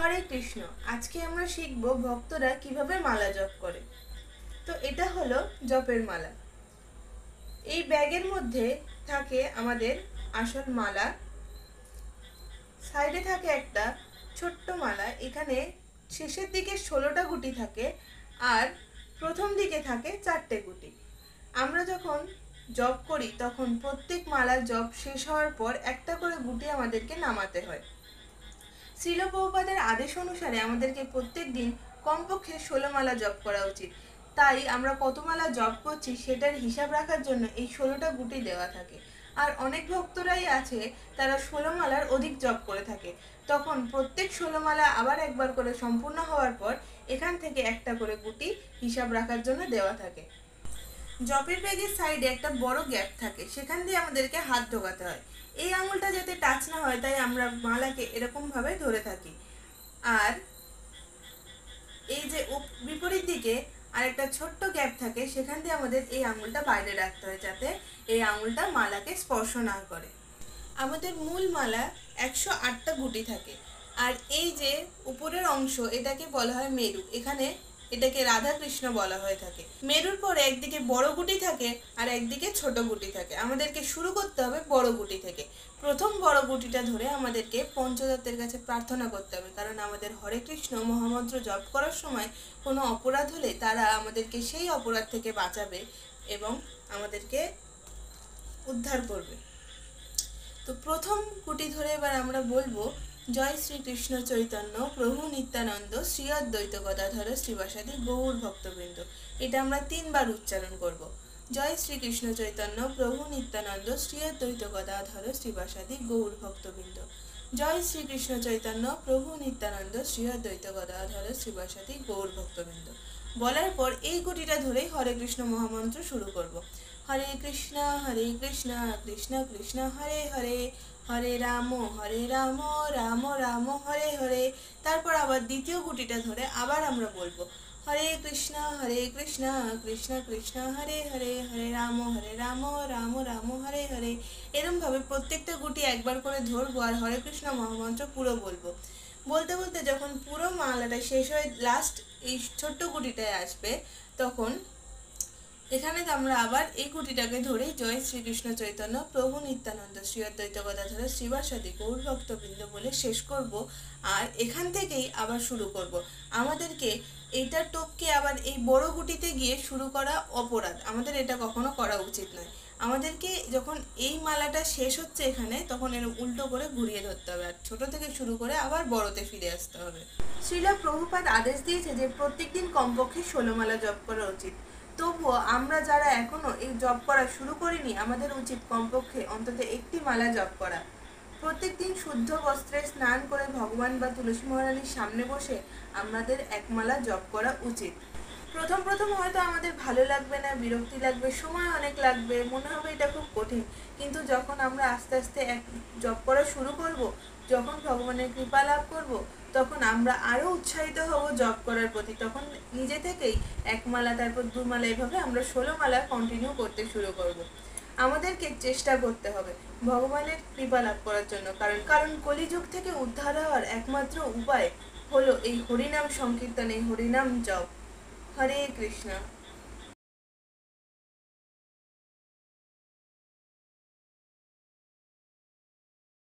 হরে কৃষ্ণ। আজকে আমরা শিখব ভক্তরা কিভাবে মালা জপ করে। তো এটা হলো জপের মালা। এই ব্যাগের মধ্যে থাকে আমাদের আসল মালা, সাইডে থাকে একটা ছোট্ট মালা। এখানে শেষের দিকে 16টা গুটি থাকে আর প্রথম দিকে থাকে 4টে গুটি। আমরা যখন জপ করি তখন প্রত্যেক মালার জপ শেষ হওয়ার পর একটা করে গুটি আমাদেরকে নামাতে হয়। শ্রীল প্রভুপাদের আদেশ অনুসারে আমাদেরকে প্রত্যেক দিন কমপক্ষে 16 মালা জপ করা উচিত। তাই আমরা কত মালা জপ করছি সেটার হিসাব রাখার জন্য এই 16টা গুটি দেওয়া থাকে। আর অনেক ভক্তরাই আছে তারা 16 মালার অধিক জপ করে থাকে। তখন প্রত্যেক 16 মালা আবার একবার করে সম্পূর্ণ হওয়ার পর এখান থেকে একটা করে গুটি হিসাব রাখার জন্য দেওয়া থাকে। জপের ব্যাগের সাইডে একটা বড় গ্যাপ থাকে, সেখান দিয়ে আমাদেরকে হাত ঢোকাতে হয়। এই আঙুলটা যাতে টাচ না হয় তাই আমরা মালাকে এরকম ভাবে ধরে থাকি। আর এই যে বিপরীত দিকে আরেকটা ছোট্ট গ্যাপ থাকে, সেখান দিয়ে আমাদের এই আঙুলটা বাইরে রাখতে হয় যাতে এই আঙুলটা মালাকে স্পর্শ না করে। আমাদের মূল মালা 108টা গুটি থাকে। আর এই যে উপরের অংশ এটাকে বলা হয় মেরু। এখানে এটাকে রাধা কৃষ্ণ বলা হয়ে থাকে। মেরুর পরে একদিকে বড় গুটি থাকে আর একদিকে ছোট গুটি থাকে। আমাদেরকে শুরু করতে হবে বড় গুটি থেকে। প্রথম বড় গুটিটা ধরে আমাদেরকে পঞ্চদত্তের কাছে প্রার্থনা করতে হবে, কারণ আমাদের হরে কৃষ্ণ মহামন্ত্র জপ করার সময় কোনো অপরাধ হলে তারা আমাদেরকে সেই অপরাধ থেকে বাঁচাবে এবং আমাদেরকে উদ্ধার করবে। তো প্রথম গুটি ধরে এবার আমরা বলবো, জয় শ্রীকৃষ্ণ চৈতন্য প্রভু নিত্যানন্দ শ্রী অদ্বৈত গদাধর শ্রীবাসাদি গৌর ভক্তবৃন্দ। এটা আমরা 3বার উচ্চারণ করব। জয় শ্রীকৃষ্ণ চৈতন্য প্রভু নিত্যানন্দ শ্রী অদ্বৈত গদাধর শ্রীবাসাদি গৌর ভক্তবৃন্দ। জয় শ্রীকৃষ্ণ চৈতন্য প্রভু নিত্যানন্দ শ্রী অদ্বৈত গদাধর শ্রীবাসাদি গৌর ভক্তবৃন্দ। বলার পর এই গুটিটা ধরেই হরে কৃষ্ণ মহামন্ত্র শুরু করব। হরে কৃষ্ণ কৃষ্ণ কৃষ্ণ হরে হরে, হরে রাম রাম রাম হরে হরে। তারপর আবার দ্বিতীয় গুটিটা ধরে আবার আমরা বলবো, হরে কৃষ্ণ কৃষ্ণ কৃষ্ণ হরে হরে, হরে রাম রাম রাম হরে হরে। এরম ভাবে প্রত্যেকটা গুটি একবার করে ধরবো আর হরে কৃষ্ণ মহামন্ত্র পুরো বলবো। বলতে বলতে যখন পুরো মালাটা শেষ হয়ে লাস্ট এই ছোট্ট গুটিটায় আসবে, তখন এখানে আমরা আবার এই গুটিটাকে ধরেই জয় শ্রীকৃষ্ণ চৈতন্য প্রভু নিত্যানন্দ শ্রী অদ্বৈত গদাধর শ্রীবাসাদি গৌর ভক্তবৃন্দ বলে শেষ করব। আর এখান থেকেই আবার শুরু করব। আমাদেরকে এইটা টপকে আবার এই বড় গুটিতে গিয়ে শুরু করা অপরাধ, আমাদের এটা কখনো করা উচিত নয়। আমাদেরকে যখন এই মালাটা শেষ হচ্ছে এখানে, তখন এর উল্টো করে ঘুরিয়ে ধরতে হবে আর ছোট থেকে শুরু করে আবার বড়তে ফিরে আসতে হবে। শ্রীল প্রভুপাদ আদেশ দিয়েছে যে প্রত্যেকদিন কমপক্ষে 16 মালা জপ করা উচিত। তবুও আমরা যারা এখনো এই জপ করা শুরু করিনি, আমাদের উচিত কমপক্ষে অন্তত একটি মালা জপ করা। প্রত্যেকদিন শুদ্ধ বস্ত্রে স্নান করে ভগবান বা তুলসী মহারানীর সামনে বসে আমাদের এক মালা জপ করা উচিত। প্রথম প্রথম হয়তো আমাদের ভালো লাগবে না, বিরক্তি লাগবে, সময় অনেক লাগবে, মনে হবে এটা খুব কঠিন। কিন্তু যখন আমরা আস্তে আস্তে এক জপ করা শুরু করব, যখন ভগবানের কৃপা লাভ করব, তখন আমরা আরো উৎসাহিত হব জপ করার প্রতি। তখন নিজে থেকেই 1 মালা, তারপর 2 মালা, এভাবে আমরা 16 মালা কন্টিনিউ করতে শুরু করব। আমাদেরকে চেষ্টা করতে হবে ভগবানের কৃপা লাভ করার জন্য, কারণ কলিযুগ থেকে উদ্ধার হওয়ার একমাত্র উপায় হলো এই হরিনাম সংকীর্তন, এই হরিনাম জপ। হরে কৃষ্ণ।